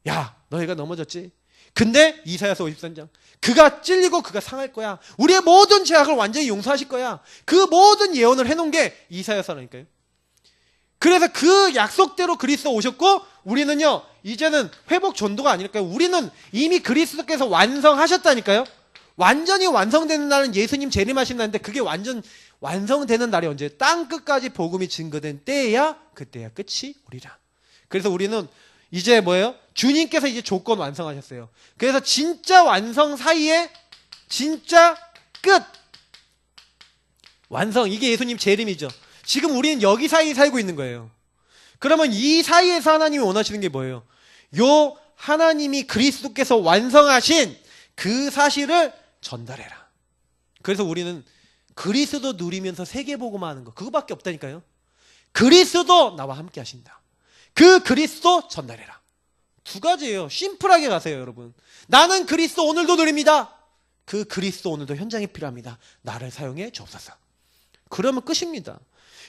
야, 너희가 넘어졌지? 근데 이사야서 53장, 그가 찔리고 그가 상할 거야. 우리의 모든 죄악을 완전히 용서하실 거야. 그 모든 예언을 해놓은 게 이사야서라니까요. 그래서 그 약속대로 그리스도 오셨고, 우리는요 이제는 회복 전도가 아닐까요? 우리는 이미 그리스도께서 완성하셨다니까요. 완전히 완성되는 날은 예수님 재림하신 날인데, 그게 완전 완성되는 날이 언제? 땅 끝까지 복음이 증거된 때야, 그때야 끝이 오리라. 그래서 우리는 이제 뭐예요? 주님께서 이제 조건 완성하셨어요. 그래서 진짜 완성 사이에 진짜 끝 완성, 이게 예수님 재림이죠. 지금 우리는 여기 사이에 살고 있는 거예요. 그러면 이 사이에서 하나님이 원하시는 게 뭐예요? 요 하나님이 그리스도께서 완성하신 그 사실을 전달해라. 그래서 우리는 그리스도 누리면서 세계복음화 하는 거, 그거밖에 없다니까요. 그리스도 나와 함께 하신다. 그 그리스도 전달해라. 두 가지예요. 심플하게 가세요, 여러분. 나는 그리스도 오늘도 누립니다. 그 그리스도 오늘도 현장에 필요합니다. 나를 사용해 주옵소서. 그러면 끝입니다.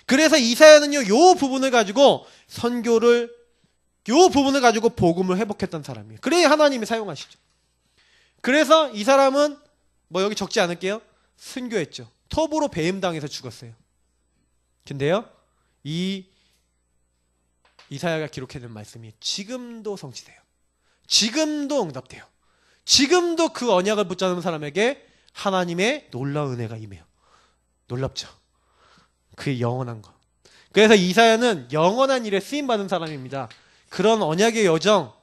그래서 이사야는요, 요 부분을 가지고 선교를, 요 부분을 가지고 복음을 회복했던 사람이에요. 그래야 하나님이 사용하시죠. 그래서 이 사람은 뭐 여기 적지 않을게요. 순교했죠. 톱으로 배임당해서 죽었어요. 근데요, 이사야가 기록해둔 말씀이 지금도 성취돼요. 지금도 응답돼요. 지금도 그 언약을 붙잡는 사람에게 하나님의 놀라운 은혜가 임해요. 놀랍죠? 그게 영원한 거. 그래서 이사야는 영원한 일에 쓰임받은 사람입니다. 그런 언약의 여정,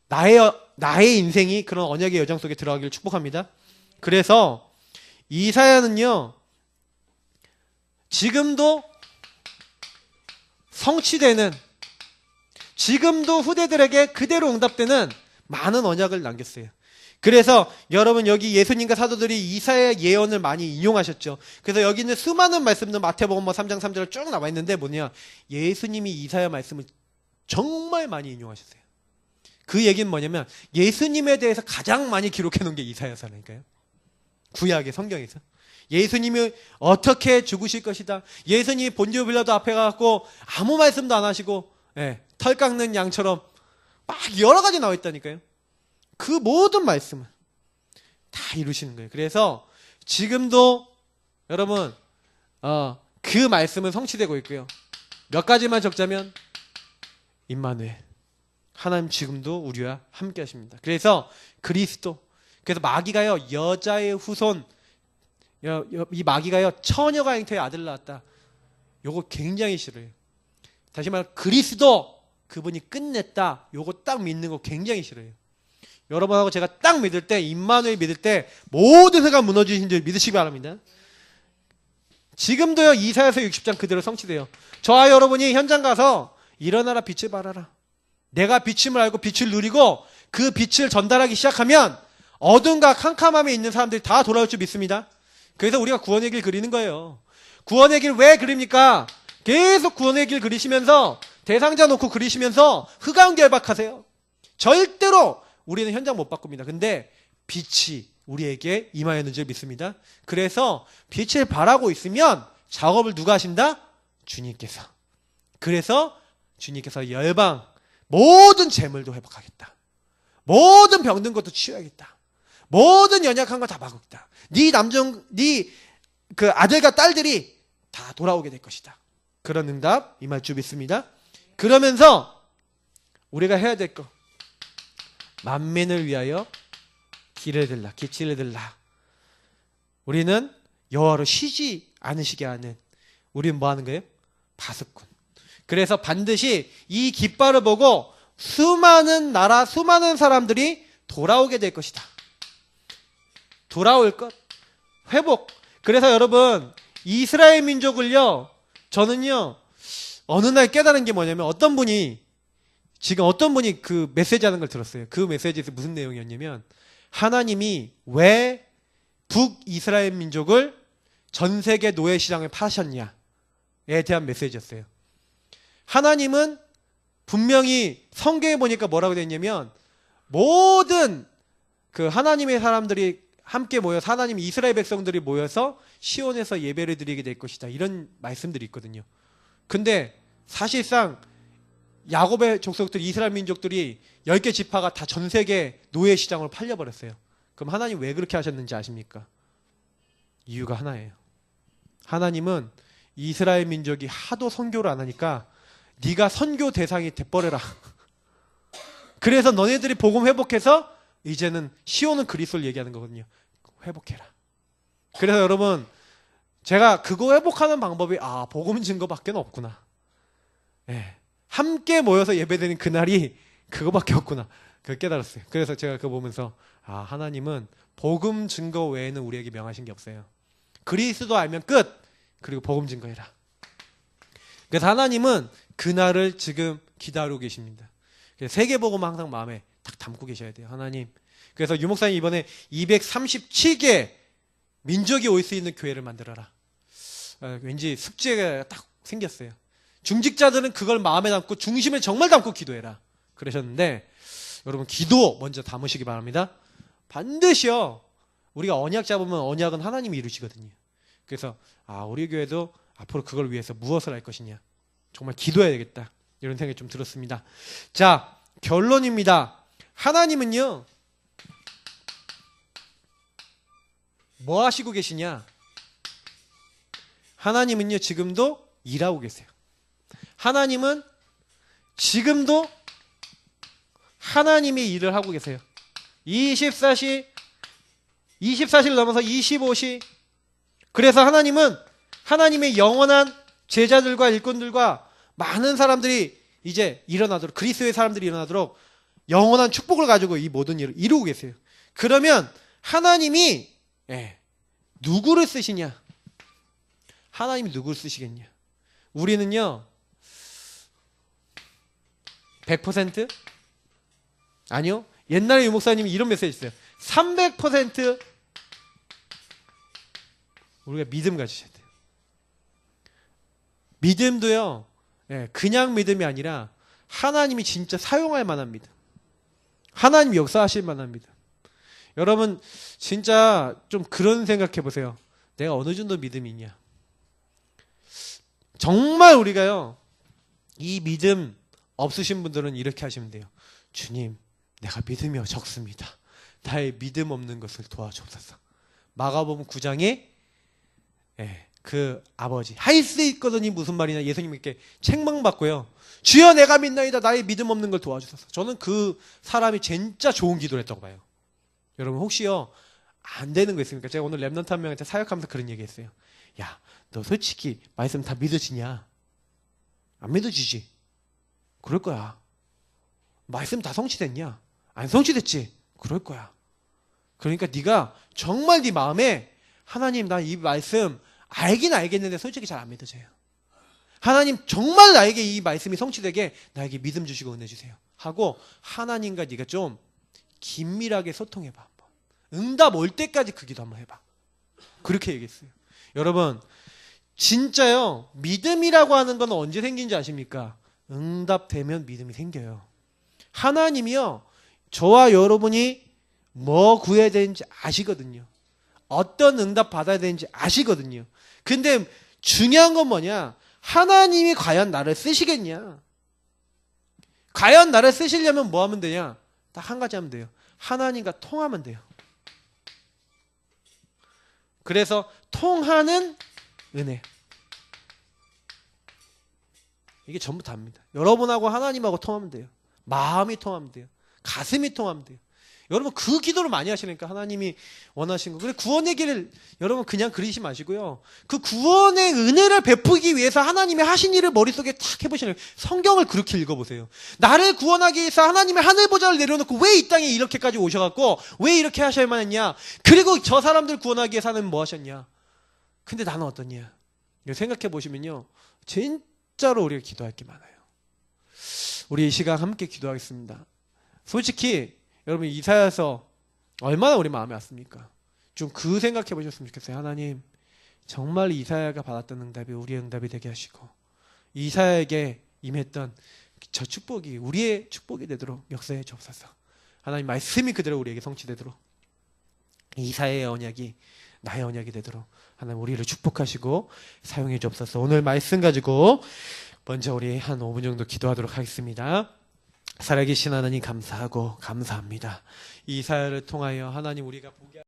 나의 인생이 그런 언약의 여정 속에 들어가기를 축복합니다. 그래서 이사야는요, 지금도 성취되는, 지금도 후대들에게 그대로 응답되는 많은 언약을 남겼어요. 그래서 여러분 여기 예수님과 사도들이 이사야 예언을 많이 인용하셨죠. 그래서 여기 있는 수많은 말씀들 마태복음 3장 3절을 쭉 나와 있는데 뭐냐, 예수님이 이사야 말씀을 정말 많이 인용하셨어요. 그 얘기는 뭐냐면 예수님에 대해서 가장 많이 기록해 놓은 게 이사야서니까요. 구약의 성경에서 예수님이 어떻게 죽으실 것이다, 예수님이 본디오 빌라도 앞에 가갖고 아무 말씀도 안 하시고 털 깎는 양처럼 막 여러 가지 나와 있다니까요. 그 모든 말씀을 다 이루시는 거예요. 그래서 지금도 여러분 그 말씀은 성취되고 있고요. 몇 가지만 적자면 임마누엘, 하나님 지금도 우리와 함께 하십니다. 그래서 그리스도, 그래서 마귀가요, 여자의 후손, 이 마귀가요, 처녀가 잉태의 아들 낳았다, 요거 굉장히 싫어요. 다시 말해 그리스도, 그분이 끝냈다, 요거 딱 믿는 거 굉장히 싫어요. 여러분하고 제가 딱 믿을 때, 임마누엘 믿을 때 모든 해가 무너지신 줄 믿으시기 바랍니다. 지금도요, 이사야서 60장 그대로 성취돼요. 저와 여러분이 현장 가서 일어나라 빛을 발하라, 내가 빛임을 알고 빛을 누리고 그 빛을 전달하기 시작하면 어둠과 캄캄함에 있는 사람들이 다 돌아올 줄 믿습니다. 그래서 우리가 구원의 길 그리는 거예요. 구원의 길 왜 그립니까? 계속 구원의 길 그리시면서 대상자 놓고 그리시면서 흑암 결박하세요. 절대로 우리는 현장 못 바꿉니다. 근데 빛이 우리에게 임하였는 줄 믿습니다. 그래서 빛을 발하고 있으면 작업을 누가 하신다? 주님께서. 그래서 주님께서 열방 모든 재물도 회복하겠다, 모든 병든 것도 치유하겠다, 모든 연약한 거 다 막겠다, 네 그 아들과 딸들이 다 돌아오게 될 것이다. 그런 응답 임할 줄 믿습니다. 그러면서 우리가 해야 될 거, 만민을 위하여 길을 들라, 기치를 들라. 우리는 여호와로 쉬지 않으시게 하는, 우리는 뭐 하는 거예요? 파수꾼. 그래서 반드시 이 깃발을 보고 수많은 나라, 수많은 사람들이 돌아오게 될 것이다. 돌아올 것, 회복. 그래서 여러분, 이스라엘 민족을요, 저는요, 어느 날 깨달은 게 뭐냐면, 어떤 분이 그 메시지 하는 걸 들었어요. 그 메시지에서 무슨 내용이었냐면, 하나님이 왜 북이스라엘 민족을 전 세계 노예 시장에 파셨냐에 대한 메시지였어요. 하나님은 분명히 성경에 보니까 뭐라고 되어 있냐면, 모든 그 하나님의 사람들이 함께 모여서, 하나님 이스라엘 백성들이 모여서 시온에서 예배를 드리게 될 것이다, 이런 말씀들이 있거든요. 근데 사실상 야곱의 족속들, 이스라엘 민족들이 10개 지파가 다 전 세계 노예 시장으로 팔려버렸어요. 그럼 하나님 왜 그렇게 하셨는지 아십니까? 이유가 하나예요. 하나님은 이스라엘 민족이 하도 선교를 안 하니까 네가 선교 대상이 돼버려라. 그래서 너네들이 복음 회복해서 이제는 시온은 그리스도를 얘기하는 거거든요. 회복해라. 그래서 여러분, 제가 그거 회복하는 방법이 복음 증거밖에 없구나. 함께 모여서 예배드리는 그날이 그거밖에 없구나. 그걸 깨달았어요. 그래서 제가 그거 보면서 하나님은 복음 증거 외에는 우리에게 명하신 게 없어요. 그리스도 알면 끝. 그리고 복음 증거해라. 그래서 하나님은 그날을 지금 기다리고 계십니다. 세계복음을 항상 마음에 딱 담고 계셔야 돼요. 하나님. 그래서 유목사님 이번에 237개 민족이 올 수 있는 교회를 만들어라. 왠지 숙제가 딱 생겼어요. 중직자들은 그걸 마음에 담고 중심에 정말 담고 기도해라. 그러셨는데 여러분 기도 먼저 담으시기 바랍니다. 반드시요. 우리가 언약 잡으면 언약은 하나님이 이루시거든요. 그래서 우리 교회도 앞으로 그걸 위해서 무엇을 할 것이냐. 정말 기도해야 되겠다. 이런 생각이 좀 들었습니다. 자, 결론입니다. 하나님은요. 뭐 하시고 계시냐? 하나님은요. 지금도 일하고 계세요. 하나님은 지금도 하나님의 일을 하고 계세요. 24시 넘어서 25시. 그래서 하나님은 하나님의 영원한 제자들과 일꾼들과 많은 사람들이 이제 일어나도록, 그리스도의 사람들이 일어나도록 영원한 축복을 가지고 이 모든 일을 이루고 계세요. 그러면 하나님이 누구를 쓰시냐? 하나님이 누구를 쓰시겠냐? 우리는요 100%? 아니요. 옛날에 유목사님이 이런 메시지 했어요. 300% 우리가 믿음 가지셔야 돼요. 믿음도요 그냥 믿음이 아니라 하나님이 진짜 사용할 만한 믿음, 하나님 역사하실 만한 믿음. 여러분 진짜 좀 그런 생각해 보세요. 내가 어느 정도 믿음이 있냐. 정말 우리가요 이 믿음 없으신 분들은 이렇게 하시면 돼요. 주님, 내가 믿음이 적습니다. 나의 믿음 없는 것을 도와주옵소서. 마가복음 9장에 그 아버지 할 수 있거든이 무슨 말이냐. 예수님께 책망받고요. 주여 내가 믿나이다. 나의 믿음 없는 걸 도와주소서. 저는 그 사람이 진짜 좋은 기도를 했다고 봐요. 여러분 혹시요 안 되는 거 있습니까? 제가 오늘 랩넌트 한 명한테 사역하면서 그런 얘기 했어요. 야, 너 솔직히 말씀 다 믿어지냐? 안 믿어지지? 그럴 거야. 말씀 다 성취됐냐? 안 성취됐지? 그럴 거야. 그러니까 네가 정말 네 마음에 하나님 나 이 말씀 알긴 알겠는데 솔직히 잘 안 믿어져요. 하나님 정말 나에게 이 말씀이 성취되게 나에게 믿음 주시고 은혜 주세요. 하고 하나님과 네가 좀 긴밀하게 소통해봐. 한번. 응답 올 때까지 그 기도 한번 해봐. 그렇게 얘기했어요. 여러분 진짜요 믿음이라고 하는 건 언제 생긴지 아십니까? 응답되면 믿음이 생겨요. 하나님이요 저와 여러분이 뭐 구해야 되는지 아시거든요. 어떤 응답 받아야 되는지 아시거든요. 근데 중요한 건 뭐냐? 하나님이 과연 나를 쓰시겠냐? 과연 나를 쓰시려면 뭐 하면 되냐? 딱 한 가지 하면 돼요. 하나님과 통하면 돼요. 그래서 통하는 은혜. 이게 전부 다입니다. 여러분하고 하나님하고 통하면 돼요. 마음이 통하면 돼요. 가슴이 통하면 돼요. 여러분 그 기도를 많이 하시니까 하나님이 원하신 거. 그래 구원의 길을 여러분 그냥 그리지 마시고요. 그 구원의 은혜를 베푸기 위해서 하나님의 하신 일을 머릿속에 탁 해보시는 거예요. 성경을 그렇게 읽어보세요. 나를 구원하기 위해서 하나님의 하늘 보좌를 내려놓고 왜 이 땅에 이렇게까지 오셔갖고 왜 이렇게 하셔야만 했냐. 그리고 저 사람들 구원하기 위해서 하나님 뭐 하셨냐. 근데 나는 어떻냐. 생각해 보시면요. 진짜로 우리가 기도할 게 많아요. 우리 이 시간 함께 기도하겠습니다. 솔직히 여러분 이사야서 얼마나 우리 마음에 왔습니까? 좀 그 생각해 보셨으면 좋겠어요. 하나님 정말 이사야가 받았던 응답이 우리의 응답이 되게 하시고 이사야에게 임했던 저 축복이 우리의 축복이 되도록 역사해 주옵소서. 하나님 말씀이 그대로 우리에게 성취되도록 이사야의 언약이 나의 언약이 되도록 하나님 우리를 축복하시고 사용해 주옵소서. 오늘 말씀 가지고 먼저 우리 한 5분 정도 기도하도록 하겠습니다. 살아계신 하나님 감사하고 감사합니다. 이사야를 통하여 하나님 우리가 보게